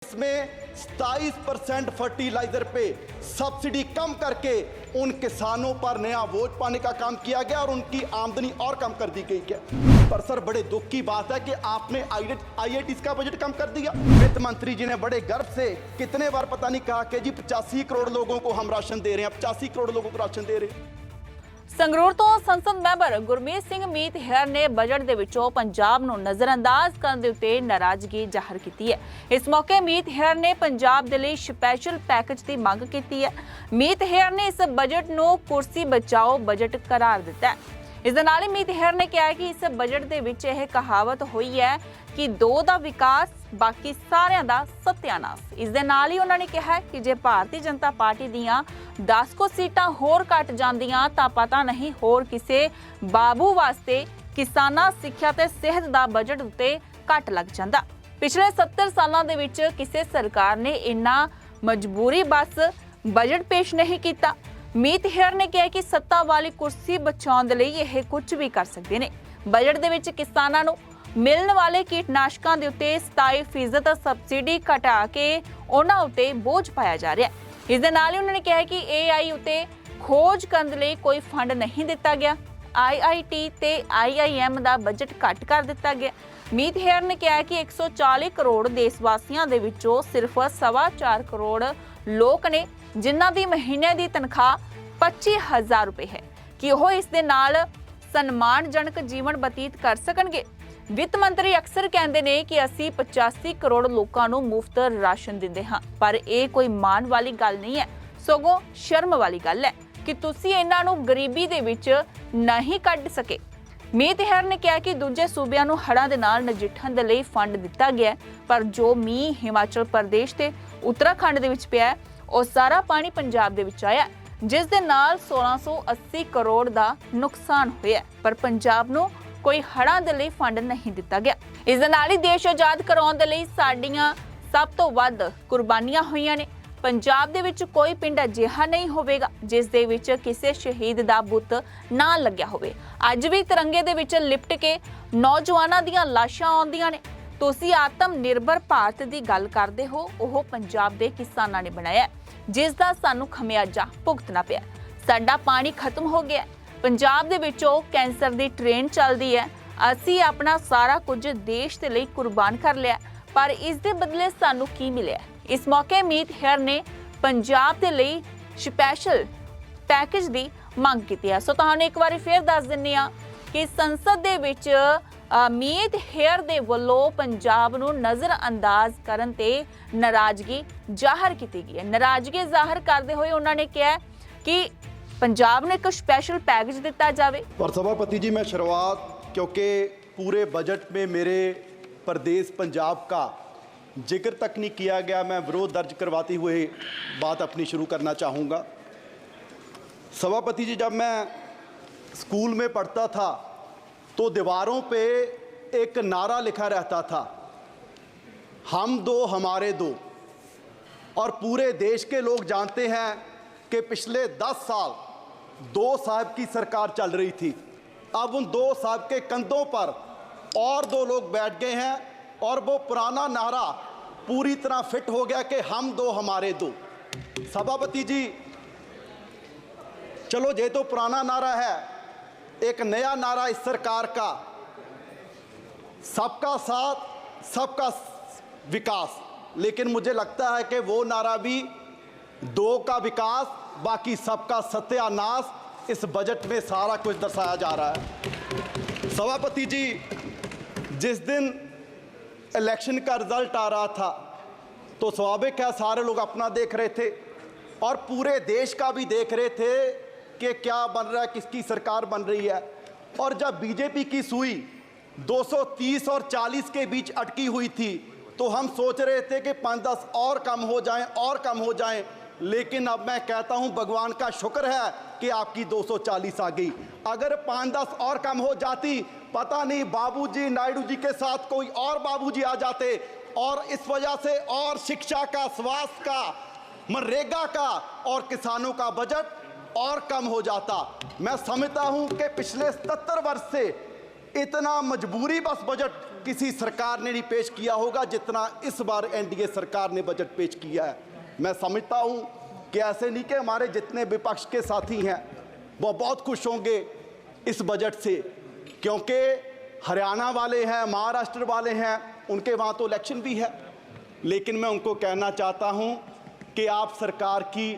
इसमें 27% फर्टिलाइजर पे सब्सिडी कम करके उन किसानों पर नया बोझ पाने का काम किया गया और उनकी आमदनी और कम कर दी गई है। पर सर बड़े दुख की बात है कि आपने IITs का बजट कम कर दिया। वित्त मंत्री जी ने बड़े गर्व से कितने बार पता नहीं कहा कि जी 85 करोड़ लोगों को हम राशन दे रहे हैं, 85 करोड़ लोगों को राशन दे रहे हैं। ਸੰਗਰੂਰ ਤੋਂ ਸੰਸਦ ਮੈਂਬਰ ਗੁਰਮੀਤ ਸਿੰਘ ਮੀਤ ਹੈਰ ਨੇ ਬਜਟ ਦੇ ਵਿੱਚੋਂ ਪੰਜਾਬ ਨੂੰ ਨਜ਼ਰਅੰਦਾਜ਼ ਕਰਨ ਦੇ ਉੱਤੇ ਨਾਰਾਜ਼ਗੀ ਜ਼ਾਹਰ ਕੀਤੀ ਹੈ। ਇਸ ਮੌਕੇ ਮੀਤ ਹੈਰ ਨੇ ਪੰਜਾਬ ਦੇ ਲਈ ਸਪੈਸ਼ਲ ਪੈਕੇਜ ਦੀ ਮੰਗ ਕੀਤੀ ਹੈ। ਮੀਤ ਹੈਰ ਨੇ ਇਸ ਬਜਟ ਨੂੰ ਕੁਰਸੀ ਬਚਾਓ ਬਜਟ ਕਰਾਰ ਦਿੱਤਾ ਹੈ। ਇਸ ਦੇ ਨਾਲ ਹੀ ਮੀਤ ਹੈਰ ਨੇ ਕਿਹਾ ਕਿ ਇਸ ਬਜਟ ਦੇ ਵਿੱਚ ਇਹ ਕਹਾਵਤ ਹੋਈ ਹੈ ਕਿ ਦੋ ਦਾ ਵਿਕਾਸ ਬਾਕੀ ਸਾਰਿਆਂ ਦਾ ਸਤਿਆਨਾਸ਼। ਇਸ ਦੇ ਨਾਲ ਹੀ ਉਹਨਾਂ ਨੇ ਕਿਹਾ ਕਿ ਜੇ ਭਾਰਤੀ ਜਨਤਾ ਪਾਰਟੀ ਦੀਆਂ 10 ਕੋ ਸੀਟਾਂ ਹੋਰ ਘਟ ਜਾਂਦੀਆਂ ਤਾਂ ਪਤਾ ਨਹੀਂ ਹੋਰ ਕਿਸੇ ਬਾਬੂ ਵਾਸਤੇ ਕਿਸਾਨਾਂ, ਸਿੱਖਿਆ ਤੇ ਸਿਹਤ ਦਾ ਬਜਟ ਉੱਤੇ ਘੱਟ ਲੱਗ ਜਾਂਦਾ। ਪਿਛਲੇ 70 ਸਾਲਾਂ ਦੇ ਵਿੱਚ ਕਿਸੇ ਸਰਕਾਰ ਨੇ ਇੰਨਾ ਮਜਬੂਰੀ ਬਸ ਬਜਟ ਪੇਸ਼ ਨਹੀਂ ਕੀਤਾ। ਮੀਤ ਹੈਰ ਨੇ ਕਿਹਾ ਕਿ ਸੱਤਾ ਵਾਲੀ ਕੁਰਸੀ ਬਚਾਉਣ ਦੇ ਲਈ ਇਹ ਕੁਝ ਵੀ ਕਰ ਸਕਦੇ ਨੇ। ਬਜਟ ਦੇ ਵਿੱਚ ਕਿਸਾਨਾਂ ਨੂੰ ਮਿਲਣ ਵਾਲੇ ਕੀਟਨਾਸ਼ਕਾਂ ਦੇ ਉੱਤੇ 27% ਸਬਸਿਡੀ ਘਟਾ ਕੇ ਉਹਨਾਂ ਉੱਤੇ ਬੋਝ ਪਾਇਆ ਜਾ ਰਿਹਾ ਹੈ। ਇਸ ਦੇ ਨਾਲ ਹੀ ਉਹਨਾਂ ਨੇ ਕਿਹਾ ਕਿ AI ਉੱਤੇ ਖੋਜ ਕਰਨ ਲਈ ਕੋਈ ਫੰਡ ਨਹੀਂ ਦਿੱਤਾ ਗਿਆ। IIT ਤੇ IIM ਦਾ ਬਜਟ ਘੱਟ ਕਰ ਦਿੱਤਾ ਗਿਆ। ਮੀਤ ਹੈਰ ਨੇ ਕਿਹਾ ਕਿ 140 ਕਰੋੜ ਦੇਸ਼ ਵਾਸੀਆਂ ਦੇ ਵਿੱਚੋਂ ਸਿਰਫ 4.25 ਕਰੋੜ ਲੋਕ ਨੇ ਜਿਨ੍ਹਾਂ ਦੀ ਮਹੀਨੇ ਦੀ ਤਨਖਾਹ 25,000 ਰੁਪਏ ਹੈ ਕਿ ਉਹ ਇਸ ਦੇ ਨਾਲ ਸਨਮਾਨਜਨਕ ਜੀਵਨ ਬਤੀਤ ਕਰ ਸਕਣਗੇ। ਵਿੱਤ ਮੰਤਰੀ ਅਕਸਰ ਕਹਿੰਦੇ ਨੇ ਕਿ ਅਸੀਂ 85 ਕਰੋੜ ਲੋਕਾਂ ਨੂੰ ਮੁਫਤ ਰਾਸ਼ਨ ਦਿੰਦੇ ਹਾਂ, ਪਰ ਇਹ ਕੋਈ ਮਾਣ ਵਾਲੀ ਗੱਲ ਨਹੀਂ ਹੈ, ਸਗੋਂ ਸ਼ਰਮ ਵਾਲੀ ਗੱਲ ਹੈ ਕਿ ਤੁਸੀਂ ਇਹਨਾਂ ਨੂੰ ਗਰੀਬੀ ਦੇ ਵਿੱਚ ਨਹੀਂ ਕੱਢ ਸਕੇ। ਮੀਤ ਹੈਰ ਨੇ ਕਿਹਾ ਕਿ ਦੂਜੇ ਸੂਬਿਆਂ ਨੂੰ ਹੜ੍ਹਾਂ ਦੇ ਨਾਲ ਨਜਿੱਠਣ ਦੇ ਲਈ ਫੰਡ ਦਿੱਤਾ ਗਿਆ, ਪਰ ਜੋ ਮੀਂਹ ਹਿਮਾਚਲ ਪ੍ਰਦੇਸ਼ ਤੇ ਉੱਤਰਾਖੰਡ ਦੇ ਵਿੱਚ ਪਿਆ ਉਹ ਸਾਰਾ ਪਾਣੀ ਪੰਜਾਬ ਦੇ ਵਿੱਚ ਆਇਆ, ਜਿਸ ਦੇ ਨਾਲ 1680 ਕਰੋੜ ਦਾ ਨੁਕਸਾਨ ਹੋਇਆ, ਪਰ ਪੰਜਾਬ ਨੂੰ ਕੋਈ ਹੜ੍ਹਾਂ ਦੇ ਲਈ ਫੰਡ ਨਹੀਂ ਦਿੱਤਾ ਗਿਆ। ਇਸ ਦੇ ਨਾਲ ਹੀ ਦੇਸ਼ ਆਜ਼ਾਦ ਕਰਾਉਣ ਦੇ ਲਈ ਸਾਡੀਆਂ ਸਭ ਤੋਂ ਵੱਧ ਕੁਰਬਾਨੀਆਂ ਹੋਈਆਂ ਨੇ। ਪੰਜਾਬ ਦੇ ਵਿੱਚ ਕੋਈ ਪਿੰਡ ਅਜਿਹਾ ਨਹੀਂ ਹੋਵੇਗਾ ਜਿਸ ਦੇ ਵਿੱਚ ਕਿਸੇ ਸ਼ਹੀਦ ਦਾ ਬੁੱਤ ਨਾ ਲੱਗਿਆ ਹੋਵੇ। ਅੱਜ ਵੀ ਤਿਰੰਗੇ ਦੇ ਵਿੱਚ ਲਿਪਟ ਕੇ ਨੌਜਵਾਨਾਂ ਦੀਆਂ ਲਾਸ਼ਾਂ ਆਉਂਦੀਆਂ ਨੇ। ਤੁਸੀਂ ਆਤਮ ਨਿਰਭਰ ਭਾਰਤ ਦੀ ਗੱਲ ਕਰਦੇ ਹੋ, ਉਹ ਪੰਜਾਬ ਦੇ ਕਿਸਾਨਾਂ ਨੇ ਬਣਾਇਆ, ਜਿਸ ਦਾ ਸਾਨੂੰ ਖਮਿਆਜਾ ਭੁਗਤਣਾ ਪਿਆ। ਸਾਡਾ ਪਾਣੀ ਖਤਮ ਹੋ ਗਿਆ। ਪੰਜਾਬ ਦੇ ਵਿੱਚੋਂ ਕੈਂਸਰ ਦੀ ਟ੍ਰੇਨ ਚੱਲਦੀ ਹੈ। ਅਸੀਂ ਆਪਣਾ ਸਾਰਾ ਕੁਝ ਦੇਸ਼ ਦੇ ਲਈ ਕੁਰਬਾਨ ਕਰ ਲਿਆ, ਪਰ ਇਸ ਦੇ ਬਦਲੇ ਸਾਨੂੰ ਕੀ ਮਿਲਿਆ? ਇਸ ਮੌਕੇ ਮੀਤ ਹੈਰ ਨੇ ਪੰਜਾਬ ਦੇ ਲਈ ਸਪੈਸ਼ਲ ਪੈਕੇਜ ਦੀ ਮੰਗ ਕੀਤੀ ਹੈ। ਸੋ ਤੁਹਾਨੂੰ ਇੱਕ ਵਾਰੀ ਫਿਰ ਦੱਸ ਦਿੰਦੇ ਹਾਂ ਕਿ ਸੰਸਦ ਦੇ ਵਿੱਚ ਮੀਤ ਹੈਰ ਦੇ ਵੱਲੋਂ ਪੰਜਾਬ ਨੂੰ ਨਜ਼ਰਅੰਦਾਜ਼ ਕਰਨ ਤੇ ਨਾਰਾਜ਼ਗੀ ਜ਼ਾਹਰ ਕੀਤੀ ਗਈ ਹੈ। ਨਾਰਾਜ਼ਗੀ ਜ਼ਾਹਰ ਕਰਦੇ ਹੋਏ ਉਹਨਾਂ ਨੇ ਕਿਹਾ ਕਿ पंजाब ने एक स्पेशल पैकेज दिता जावे। पर सभापति जी मैं शुरुआत क्योंकि पूरे बजट में मेरे प्रदेश पंजाब का जिक्र तक नहीं किया गया, मैं विरोध दर्ज करवाते हुए बात अपनी शुरू करना चाहूँगा। सभापति जी जब मैं स्कूल में पढ़ता था तो दीवारों पे एक नारा लिखा रहता था, हम दो हमारे दो। और पूरे देश के लोग जानते हैं कि पिछले 10 साल 2 साहब की सरकार चल रही थी। अब उन 2 साहब के कंधों पर और 2 लोग बैठ गए हैं और वो पुराना नारा पूरी तरह फिट हो गया कि हम दो हमारे दो। सभापति जी चलो ये तो पुराना नारा है, एक नया नारा इस सरकार का सबका साथ सबका विकास, लेकिन मुझे लगता है कि वो नारा भी 2 का विकास बाकी सबका सत्यानाश इस बजट में सारा कुछ दर्शाया जा रहा है। सभापति जी जिस दिन इलेक्शन का रिजल्ट आ रहा था तो स्वाभाविक है सारे लोग अपना देख रहे थे और पूरे देश का भी देख रहे थे कि क्या बन रहा है, किसकी सरकार बन रही है। और जब बीजेपी की सुई 230 और 40 के बीच अटकी हुई थी तो हम सोच रहे थे कि 5-10 और कम हो जाएं और कम हो जाएं, लेकिन अब मैं कहता हूं भगवान का शुक्र है कि आपकी 240 आ गई। अगर 5-10 और कम हो जाती पता नहीं बाबूजी नायडू जी के साथ कोई और बाबूजी आ जाते और इस वजह से और शिक्षा का, स्वास्थ्य का, मनरेगा का और किसानों का बजट और कम हो जाता। मैं समझता हूं कि पिछले 77 वर्ष से इतना मजबूरी बस बजट किसी सरकार ने नहीं पेश किया होगा जितना इस बार एनडीए सरकार ने बजट पेश किया है। मैं समझता हूं कि ऐसे नहीं कि हमारे जितने विपक्ष के साथी हैं वो बहुत खुश होंगे इस बजट से, क्योंकि हरियाणा वाले हैं, महाराष्ट्र वाले हैं, उनके वहाँ तो इलेक्शन भी है। लेकिन मैं उनको कहना चाहता हूं कि आप सरकार की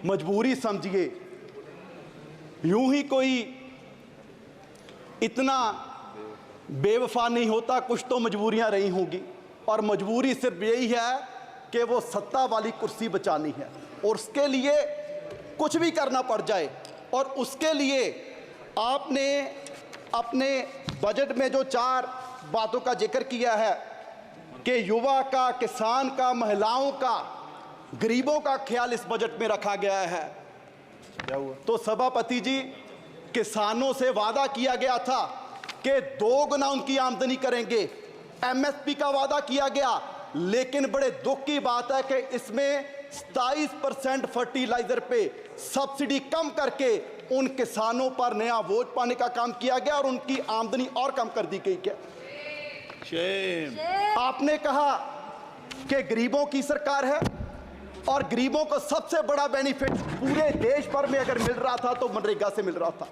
मजबूरी समझिए। यूं ही कोई इतना बेवफा नहीं होता, कुछ तो मजबूरियां रही होंगी, और मजबूरी सिर्फ यही है कि वो सत्ता वाली कुर्सी बचानी है और उसके लिए कुछ भी करना पड़ जाए। और उसके लिए आपने अपने बजट में जो 4 बातों का जिक्र किया है कि युवा का, किसान का, महिलाओं का, गरीबों का ख्याल इस बजट में रखा गया है। तो सभापति जी, किसानों से वादा किया गया था कि 2 गुना उनकी आमदनी करेंगे, एमएसपी का वादा किया गया, लेकिन बड़े दुख की बात है कि इसमें 27% फर्टिलाइजर पे सब्सिडी कम करके उन किसानों पर नया बोझ पाने का काम किया गया और उनकी आमदनी और कम कर दी गई। क्या आपने कहा कि गरीबों की सरकार है और गरीबों को सबसे बड़ा बेनिफिट पूरे देश भर में अगर मिल रहा था तो मनरेगा से मिल रहा था,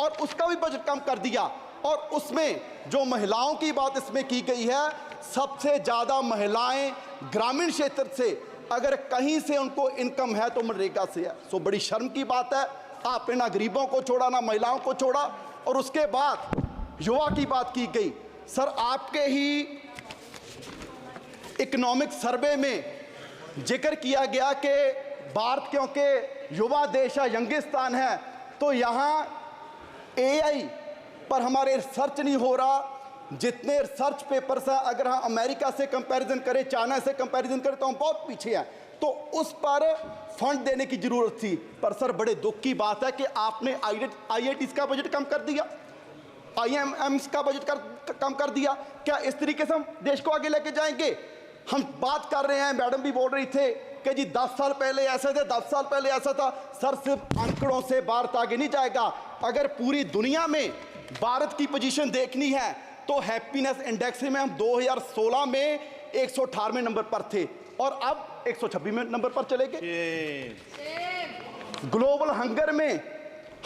और उसका भी बजट कम कर दिया। और उसमें जो महिलाओं की बात इसमें की गई है, सबसे ज्यादा महिलाएं ग्रामीण क्षेत्र से, अगर कहीं से उनको इनकम है तो मनरेगा से है। सो बड़ी शर्म की बात है, आपने ना गरीबों को छोड़ा ना महिलाओं को छोड़ा। और उसके बाद युवा की बात की गई। सर, आपके ही इकोनॉमिक सर्वे में जिक्र किया गया कि भारत क्योंकि युवा देश है, यंगिस्तान है, तो यहाँ एआई पर हमारे रिसर्च नहीं हो रहा। जितने रिसर्च पेपर्स हैं, अगर हम अमेरिका से कंपैरिजन करें, चाइना से कंपैरिजन करें, तो हम बहुत पीछे हैं। तो उस पर फंड देने की जरूरत थी। पर सर, बड़े दुख की बात है कि आपने आईआईटीज का बजट कम कर दिया, आईएमएम्स का बजट कम कर दिया। क्या इस तरीके से हम देश को आगे लेके जाएंगे? हम बात कर रहे हैं, मैडम भी बोल रही थे कि जी 10 साल पहले ऐसे थे, 10 साल पहले ऐसा था। सर, सिर्फ आंकड़ों से भारत आगे नहीं जाएगा। अगर पूरी दुनिया में भारत की पोजीशन देखनी है तो हैप्पीनेस इंडेक्स में हम 2016 में 118वें नंबर पर थे और अब 126वें नंबर पर चले गए। ग्लोबल हंगर में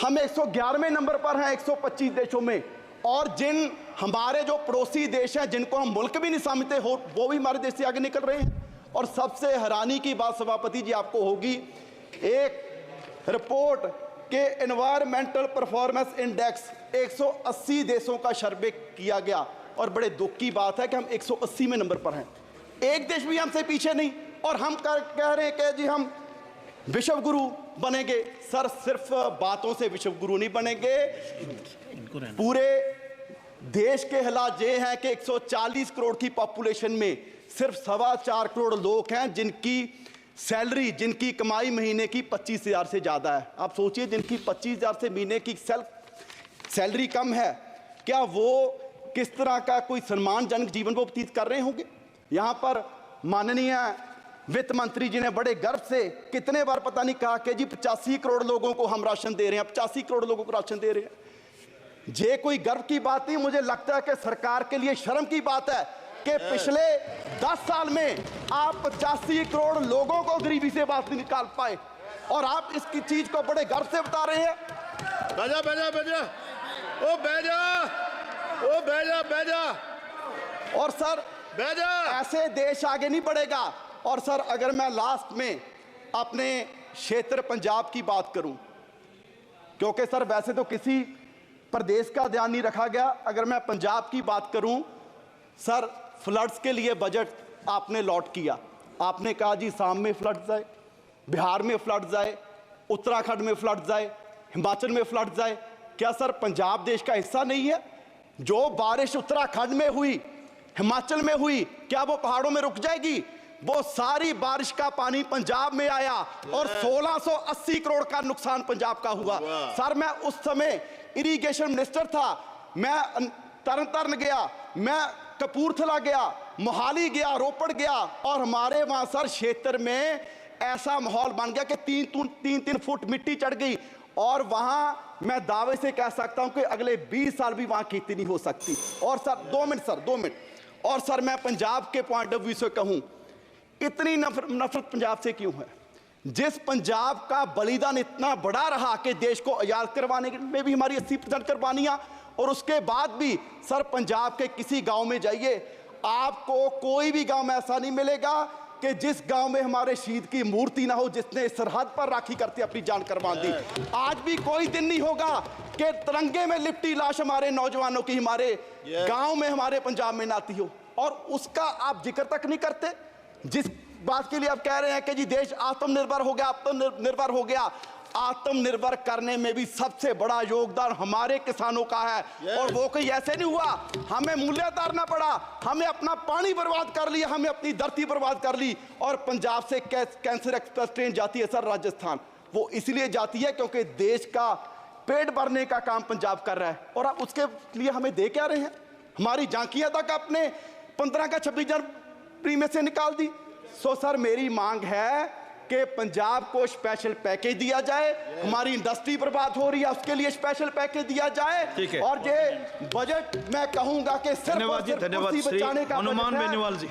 हम 111वें नंबर पर हैं 125 देशों में। और जिन हमारे जो पड़ोसी देश हैं, जिनको हम मुल्क भी नहीं समझते हो, वो भी हमारे देश से आगे निकल रहे हैं। और सबसे हैरानी की बात सभापति जी आपको होगी, एक रिपोर्ट के एनवायरमेंटल परफॉर्मेंस इंडेक्स 180 देशों का सर्वे किया गया और बड़े दुख की बात है कि हम 180वें नंबर पर हैं। एक देश भी हमसे पीछे नहीं। और हम कह रहे हैं कि जी हम विश्व गुरु बनेंगे। सर, सिर्फ बातों से विश्व गुरु नहीं बनेंगे। पूरे देश के हालात ये हैं कि 140 करोड़ की पॉपुलेशन में सिर्फ 4.25 करोड़ लोग हैं जिनकी सैलरी, जिनकी कमाई महीने की 25,000 से ज़्यादा है। आप सोचिए, जिनकी 25,000 से महीने की सैलरी कम है, क्या वो किस तरह का कोई सम्मानजनक जीवन वो व्यतीत कर रहे होंगे? यहाँ पर माननीय वित्त मंत्री जी ने बड़े गर्व से कितने बार पता नहीं कहा कि जी 85 करोड़ लोगों को हम राशन दे रहे हैं, 85 करोड़ लोगों को राशन दे रहे हैं। ये कोई गर्व की बात नहीं, मुझे लगता है कि सरकार के लिए शर्म की बात है कि पिछले 10 साल में आप 85 करोड़ लोगों को गरीबी से बाहर निकाल पाए और आप इसकी चीज को बड़े गर्व से बता रहे हैं। बैजा। और सर, ऐसे देश आगे नहीं बढ़ेगा। और सर, अगर मैं लास्ट में अपने क्षेत्र पंजाब की बात करूं, क्योंकि सर वैसे तो किसी प्रदेश का ध्यान नहीं रखा गया, अगर मैं पंजाब की बात करूं, सर फ्लड्स के लिए बजट आपने लॉट किया। आपने कहा जी असम में फ्लड्स आए, बिहार में फ्लड्स आए, उत्तराखंड में फ्लड्स आए, हिमाचल में फ्लड्स आए। क्या सर पंजाब देश का हिस्सा नहीं है? जो बारिश उत्तराखंड में हुई, हिमाचल में हुई, क्या वो पहाड़ों में रुक जाएगी? वो सारी बारिश का पानी पंजाब में आया और 1680 करोड़ का नुकसान पंजाब का हुआ। सर, मैं उस समय इरिगेशन मिनिस्टर था, मैं तरन गया, मैं कपूरथला गया, मोहाली गया, रोपड़ गया और हमारे वहां सर क्षेत्र में ऐसा माहौल बन गया कि 3 फुट मिट्टी चढ़ गई। और वहां मैं दावे से कह सकता हूं कि अगले 20 साल भी वहां खेती नहीं हो सकती। और सर 2 मिनट और सर मैं पंजाब के पॉइंट ऑफ व्यू से कहूं, इतनी नफरत पंजाब से क्यों है? जिस पंजाब का बलिदान इतना बड़ा रहा कि देश को आजाद करवाने में भी हमारी 80% कुर्बानियां, और उसके बाद भी सर पंजाब के किसी गांव में जाइए, आपको कोई भी गांव में ऐसा नहीं मिलेगा कि जिस गांव में हमारे शहीद की मूर्ति ना हो, जिसने सरहद पर राखी करते अपनी जान कुर्बान दी। आज भी कोई दिन नहीं होगा कि तिरंगे में लिपटी लाश हमारे नौजवानों की हमारे गांव में, हमारे पंजाब में ना आती हो, और उसका आप जिक्र तक नहीं करते। जिस बात के लिए आप कह रहे हैं कि जी देश आत्मनिर्भर हो गया, आत्मनिर्भर हो गया, आत्मनिर्भर करने में भी सबसे बड़ा योगदान हमारे किसानों का है। और वो कोई ऐसे नहीं हुआ, हमें मूल्य उतारना पड़ा, हमें अपना पानी बर्बाद कर लिया, हमें अपनी धरती बर्बाद कर ली। और पंजाब से कैंसर एक्सप्रेस ट्रेन जाती है सर राजस्थान, वो इसलिए जाती है क्योंकि देश का पेट भरने का काम पंजाब कर रहा है। और आप उसके लिए हमें दे क्या रहे हैं? हमारी झांकियां तक आपने 15 का 26 जनवरी में से निकाल दी। सो सर मेरी मांग है कि पंजाब को स्पेशल पैकेज दिया जाए, हमारी इंडस्ट्री बर्बाद हो रही है उसके लिए स्पेशल पैकेज दिया जाए। और ये बजट मैं कहूंगा कि सिर्फ धन्यवाद जी, धन्यवाद बचाने का हनुमान बेनीवाल जी।